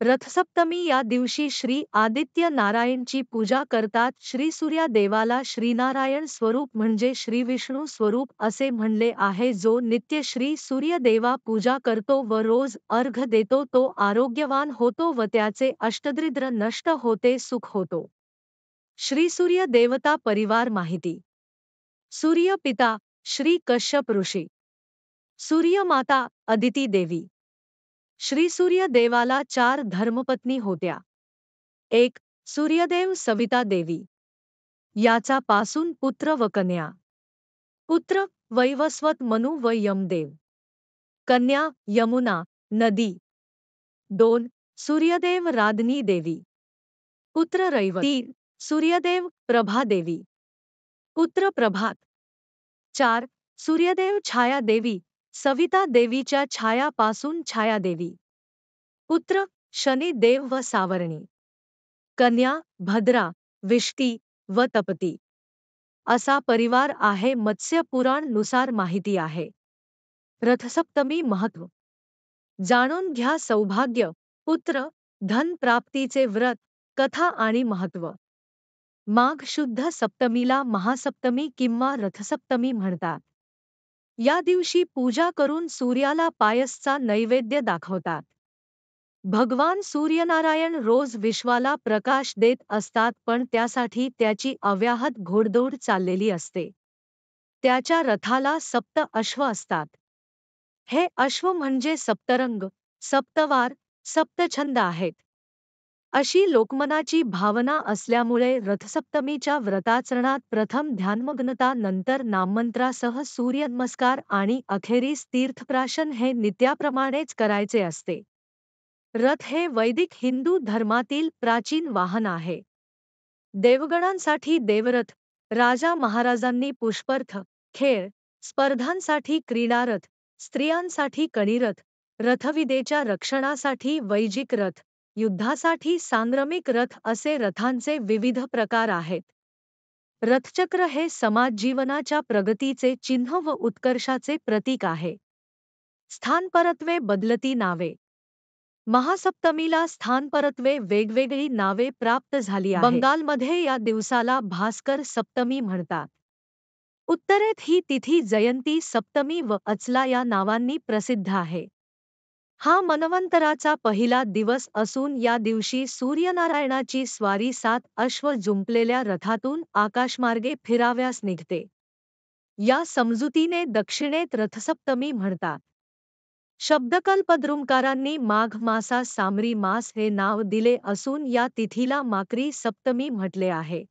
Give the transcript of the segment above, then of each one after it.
रथसप्तमी या दिवशी श्री आदित्य नारायणची पूजा करतात. श्री सूर्या देवाला श्रीनारायण स्वरूप म्हणजे श्री विष्णू स्वरूप असे म्हणले आहे. जो नित्य श्री सूर्यदेवा पूजा करतो व रोज अर्घ्य देतो तो आरोग्यवान होतो व त्याचे अष्टदरिद्र नष्ट होते, सुख होतो. श्री सूर्य देवता परिवार माहिती. सूर्य पिता श्री कश्यप ऋषी. सूर्यमाता अदिती देवी. श्री सूर्य देवाला 4 धर्मपत्नी होत्या. 1. सूर्यदेव सविता देवी. याचा पासून पुत्र व कन्या. पुत्र वैवस्वत मनु व यमदेव. कन्या यमुना नदी. 2. सूर्यदेव राधनी देवी. पुत्र रैवत. 3. सूर्यदेव प्रभा देवी. पुत्र प्रभात. 4. सूर्यदेव छाया देवी. सविता देवीच्या छायापासून छायादेवी. पुत्र शनी देव व सावरणी. कन्या भद्रा विष्टी व तपती. असा परिवार आहे. मत्स्य पुराण नुसार माहिती आहे. रथसप्तमी महत्व जाणून घ्या. सौभाग्य पुत्र धन प्राप्तीचे व्रत, कथा आणि महत्व. माघ शुद्ध सप्तमीला महासप्तमी किंवा रथसप्तमी म्हणतात. या दिवशी पूजा करून सूर्याला पायसचा नैवेद्य दाखवतात. भगवान सूर्यनारायण रोज विश्वाला प्रकाश देत असतात, पण त्यासाठी त्याची अव्याहत घोडदौड चाललेली असते. त्याच्या रथाला 7 अश्व असतात. हे अश्व म्हणजे सप्तरंग, सप्तवार, सप्तछंद आहेत. अशी लोकमनाची भावना असल्यामुळे रथसप्तमीच्या व्रताचरणात प्रथम ध्यानमग्नता, नंतर नाममंत्रासह सूर्यनमस्कार आणि अखेरीस तीर्थप्राशन हे नित्याप्रमाणेच करायचे असते. रथ हे वैदिक हिंदू धर्मातील प्राचीन वाहन आहे. देवगणांसाठी देवरथ, राजा महाराजांनी पुष्परथ, खेळ स्पर्धांसाठी क्रीडारथ, स्त्रियांसाठी कणीरथ, रथविदेच्या रक्षणासाठी वैजिक रथ, युद्धासाठी सांग्रामिक रथ असे रथांचे विविध प्रकार आहेत. रथचक्र हे समाजजीवनाच्या प्रगतीचे चिन्ह व उत्कर्षाचे प्रतीक आहे. स्थानपरत्वे बदलती नावे. महासप्तमीला स्थानपरत्वे वेगवेगळी नावे प्राप्त झाली आहेत. बंगालमध्ये या दिवसाला भास्कर सप्तमी म्हणतात. उत्तरेत ही तिथी जयंती सप्तमी व अचला या नावांनी प्रसिद्ध आहे. हा मनवंतराचा पहिला दिवस असून या दिवशी सूर्यनारायणाची स्वारी 7 अश्व जुंपलेल्या रथातून आकाशमार्गे फिराव्यास निघते. या समजुतीने दक्षिणेत रथसप्तमी म्हणतात. शब्दकल्पद्रुमकारांनी माघ मासास सामरी मास हे नाव दिले असून या तिथीला माकरी सप्तमी म्हटले आहे.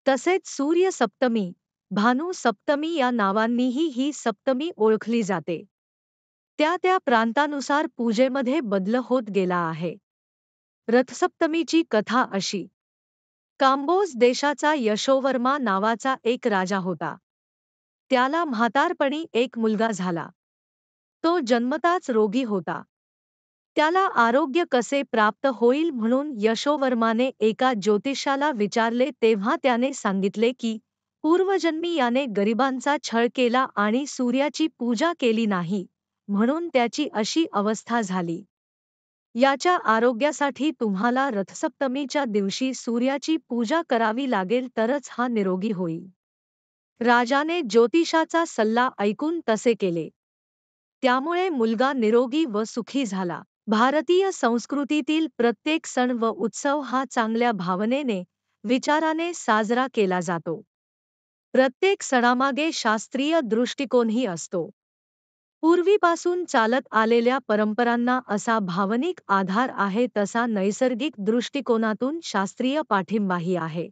तसेच सूर्य सप्तमी, भानू सप्तमी या नावांनीही ही सप्तमी ओळखली जाते. त्या त्या प्रांतानुसार पूजेमध्ये बदल होत गेला आहे. रथसप्तमीची कथा अशी. कांबोज देशाचा यशोवर्मा नावाचा एक राजा होता. त्याला म्हातारपणी एक मुलगा झाला. तो जन्मताच रोगी होता. त्याला आरोग्य कसे प्राप्त होईल म्हणून यशोवर्माने एका ज्योतिषाला विचारले, तेव्हा त्याने सांगितले की पूर्वजन्मी याने गरिबांचा छळ केला आणि सूर्याची पूजा केली नाही, म्हणून त्याची अशी अवस्था झाली. याच्या आरोग्यासाठी तुम्हाला रथसप्तमीच्या दिवशी सूर्याची पूजा करावी लागेल, तरच हा निरोगी होईल. राजाने ज्योतिषाचा सल्ला ऐकून तसे केले. त्यामुळे मुलगा निरोगी व सुखी झाला. भारतीय संस्कृतीतील प्रत्येक सण व उत्सव हा चांगल्या भावनेने, विचाराने साजरा केला जातो. प्रत्येक सणामागे शास्त्रीय दृष्टिकोनही असतो. पूर्वीपासून चालत आलेल्या परंपरांना असा भावनिक आधार आहे, तसा नैसर्गिक दृष्टिकोनातून शास्त्रीय पाठिंबाही आहे.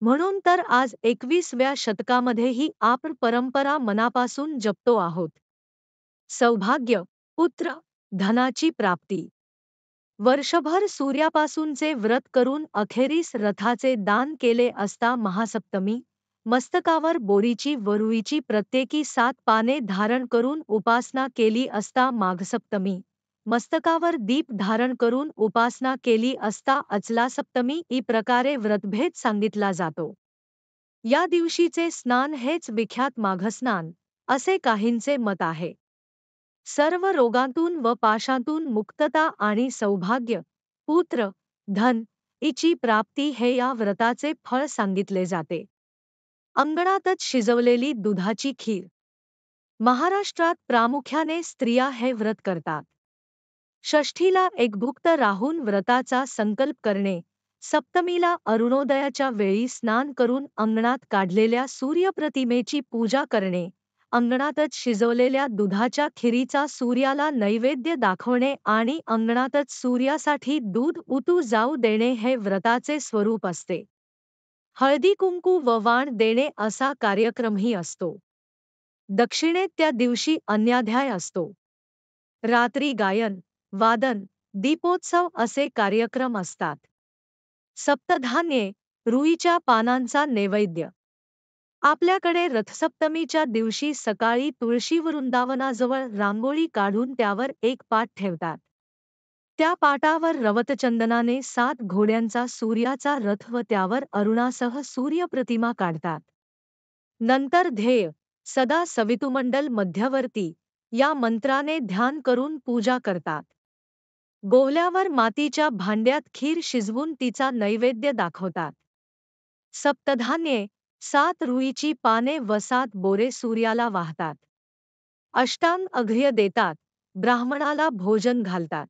म्हणून तर आज 21व्या शतकामध्येही आपण परंपरा मनापासून जपतो आहोत. सौभाग्य पुत्र धनाची प्राप्ती. वर्षभर सूर्यापासूनचे व्रत करून अखेरीस रथाचे दान केले असता महासप्तमी, मस्तकावर बोरीची व रुईची प्रत्येकी 7 पाने धारण करून उपासना केली असता माघसप्तमी, मस्तकावर दीप धारण करून उपासना केली असता अचला सप्तमी ई प्रकारे व्रतभेद सांगितला जातो. या दिवशीचे स्नान हेच विख्यात माघस्नान, असे काहींचे मत आहे. सर्व रोगांतून व पाशांतून मुक्तता आणि सौभाग्य, पुत्र, धन इची प्राप्ती हे या व्रताचे फळ सांगितले जाते. अंगणातच शिजवलेली दुधाची खीर. महाराष्ट्रात प्रामुख्याने स्त्रिया हे व्रत करतात. षष्ठीला एकभुक्त राहून व्रताचा संकल्प करणे, सप्तमीला अरुणोदयाच्या वेळी स्नान करून अंगणात काढलेल्या सूर्यप्रतिमेची पूजा करणे, अंगणातच शिजवलेल्या दुधाच्या खिरीचा सूर्याला नैवेद्य दाखवणे आणि अंगणातच सूर्यासाठी दूध उतू जाऊ देणे हे व्रताचे स्वरूप असते. हळदी कुंकू व वाण देणे असा कार्यक्रमही असतो. दक्षिणेत त्या दिवशी अन्याध्याय असतो. रात्री गायन, वादन, दीपोत्सव असे कार्यक्रम असतात. सप्तधान्ये, रुईच्या पानांचा नैवेद्य. आपल्याकडे रथसप्तमीच्या दिवशी सकाळी तुळशी वृंदावनाजवळ रांगोळी काढून त्यावर एक पाट ठेवतात. त्या पाटावर रवतचंदनाने 7 घोड्यांचा सूर्याचा रथ व त्यावर अरुणासह सूर्यप्रतिमा काढतात. नंतर ध्येय, सदा सवितुमंडल मध्यवर्ती या मंत्राने ध्यान करून पूजा करतात. गोवल्यावर मातीच्या भांड्यात खीर शिजवून तिचा नैवेद्य दाखवतात. सप्तधान्ये, 7 रुईची पाने व 7 बोरे सूर्याला वाहतात. अष्टांग अर्घ्य देतात. ब्राह्मणाला भोजन घालतात.